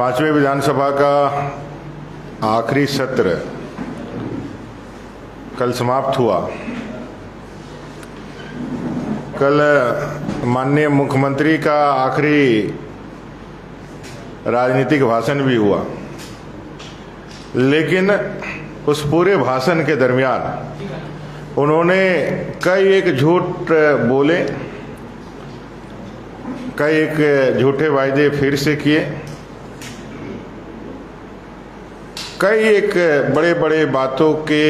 पांचवें विधानसभा का आखिरी सत्र कल समाप्त हुआ। कल माननीय मुख्यमंत्री का आखिरी राजनीतिक भाषण भी हुआ, लेकिन उस पूरे भाषण के दरमियान उन्होंने कई एक झूठ बोले, कई एक झूठे वायदे फिर से किए, कई एक बड़े बड़े बातों के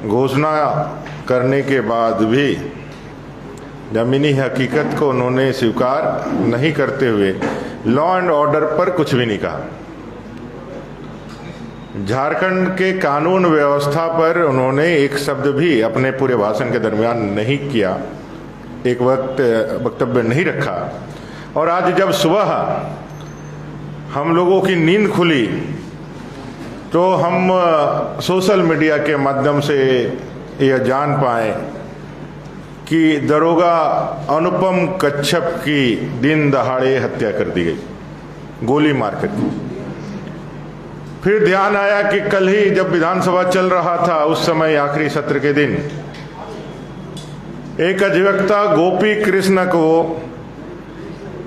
घोषणा करने के बाद भी जमीनी हकीकत को उन्होंने स्वीकार नहीं करते हुए लॉ एंड ऑर्डर पर कुछ भी नहीं कहा। झारखंड के कानून व्यवस्था पर उन्होंने एक शब्द भी अपने पूरे भाषण के दरमियान नहीं किया, एक वक्तव्य नहीं रखा। और आज जब सुबह हम लोगों की नींद खुली तो हम सोशल मीडिया के माध्यम से यह जान पाए कि दरोगा अनुपम कच्छप की दिन दहाड़े हत्या कर दी गई, गोली मारकर। फिर ध्यान आया कि कल ही जब विधानसभा चल रहा था, उस समय आखिरी सत्र के दिन एक अधिवक्ता गोपी कृष्ण को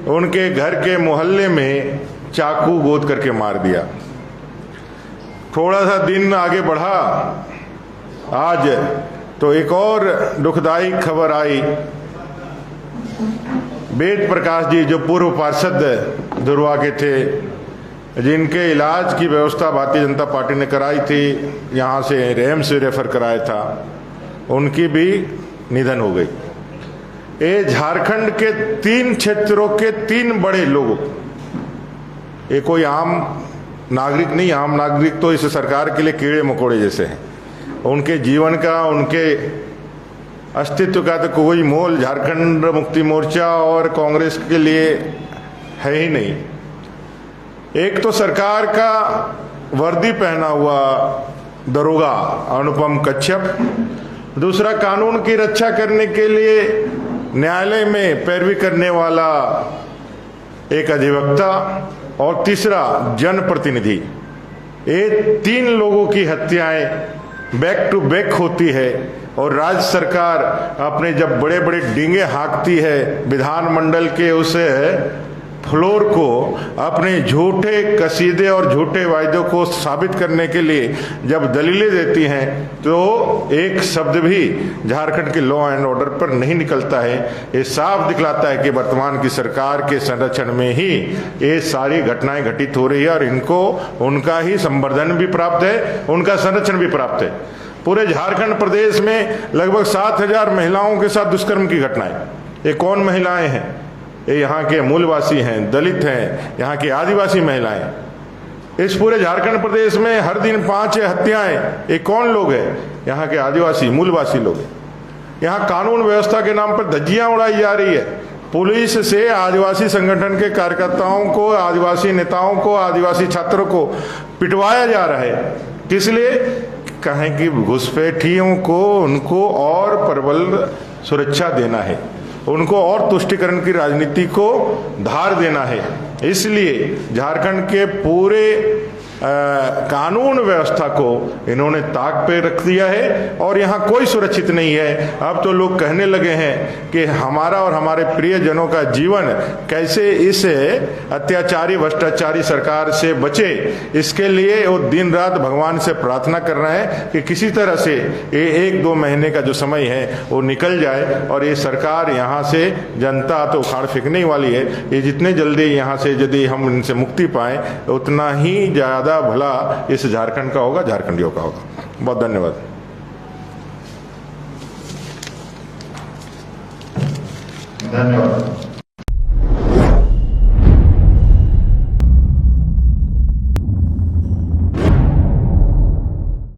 उनके घर के मोहल्ले में चाकू गोद करके मार दिया। थोड़ा सा दिन आगे बढ़ा, आज तो एक और दुखदाई खबर आई। वेद प्रकाश जी, जो पूर्व पार्षद धुरवा के थे, जिनके इलाज की व्यवस्था भारतीय जनता पार्टी ने कराई थी, यहाँ से एम्स से रेफर कराया था, उनकी भी निधन हो गई। ये झारखंड के 3 क्षेत्रों के 3 बड़े लोगों, ये कोई आम नागरिक नहीं, आम नागरिक तो इस सरकार के लिए कीड़े मकोड़े जैसे हैं। उनके जीवन का, उनके अस्तित्व का तो कोई मोल झारखंड मुक्ति मोर्चा और कांग्रेस के लिए है ही नहीं। एक तो सरकार का वर्दी पहना हुआ दरोगा अनुपम कच्छप, दूसरा कानून की रक्षा करने के लिए न्यायालय में पैरवी करने वाला एक अधिवक्ता, और तीसरा जनप्रतिनिधि। ये 3 लोगों की हत्याएं बैक टू बैक होती है और राज्य सरकार अपने जब बड़े बड़े डींगे हाँकती है विधानमंडल के उस फ्लोर को अपने झूठे कसीदे और झूठे वायदों को साबित करने के लिए जब दलीलें देती हैं, तो एक शब्द भी झारखंड के लॉ एंड ऑर्डर पर नहीं निकलता है। ये साफ दिखलाता है कि वर्तमान की सरकार के संरक्षण में ही ये सारी घटनाएं घटित हो रही है और इनको उनका ही संवर्धन भी प्राप्त है, उनका संरक्षण भी प्राप्त है। पूरे झारखंड प्रदेश में लगभग 7,000 महिलाओं के साथ दुष्कर्म की घटनाएं। ये कौन महिलाएं हैं? ये यहाँ के मूलवासी हैं, दलित हैं, यहाँ की आदिवासी महिलाएं। इस पूरे झारखंड प्रदेश में हर दिन 5 हत्याएं। ये कौन लोग हैं? यहाँ के आदिवासी मूलवासी लोग हैं। यहाँ कानून व्यवस्था के नाम पर धज्जियां उड़ाई जा रही है। पुलिस से आदिवासी संगठन के कार्यकर्ताओं को, आदिवासी नेताओं को, आदिवासी छात्रों को पिटवाया जा रहा है। किस लिए? कहें कि घुसपैठियों को उनको और प्रबल सुरक्षा देना है, उनको और तुष्टिकरण की राजनीति को धार देना है। इसलिए झारखंड के पूरे कानून व्यवस्था को इन्होंने ताक पे रख दिया है और यहाँ कोई सुरक्षित नहीं है। अब तो लोग कहने लगे हैं कि हमारा और हमारे प्रियजनों का जीवन कैसे इस अत्याचारी भ्रष्टाचारी सरकार से बचे, इसके लिए वो दिन रात भगवान से प्रार्थना कर रहे हैं कि किसी तरह से ये 1-2 महीने का जो समय है वो निकल जाए और ये सरकार यहाँ से जनता तो उखाड़ फेंकने वाली है। ये जितने जल्दी यहाँ से यदि हम इनसे मुक्ति पाएं, उतना ही ज़्यादा भला इस झारखंड का होगा, झारखंडियों का होगा। बहुत धन्यवाद। धन्यवाद।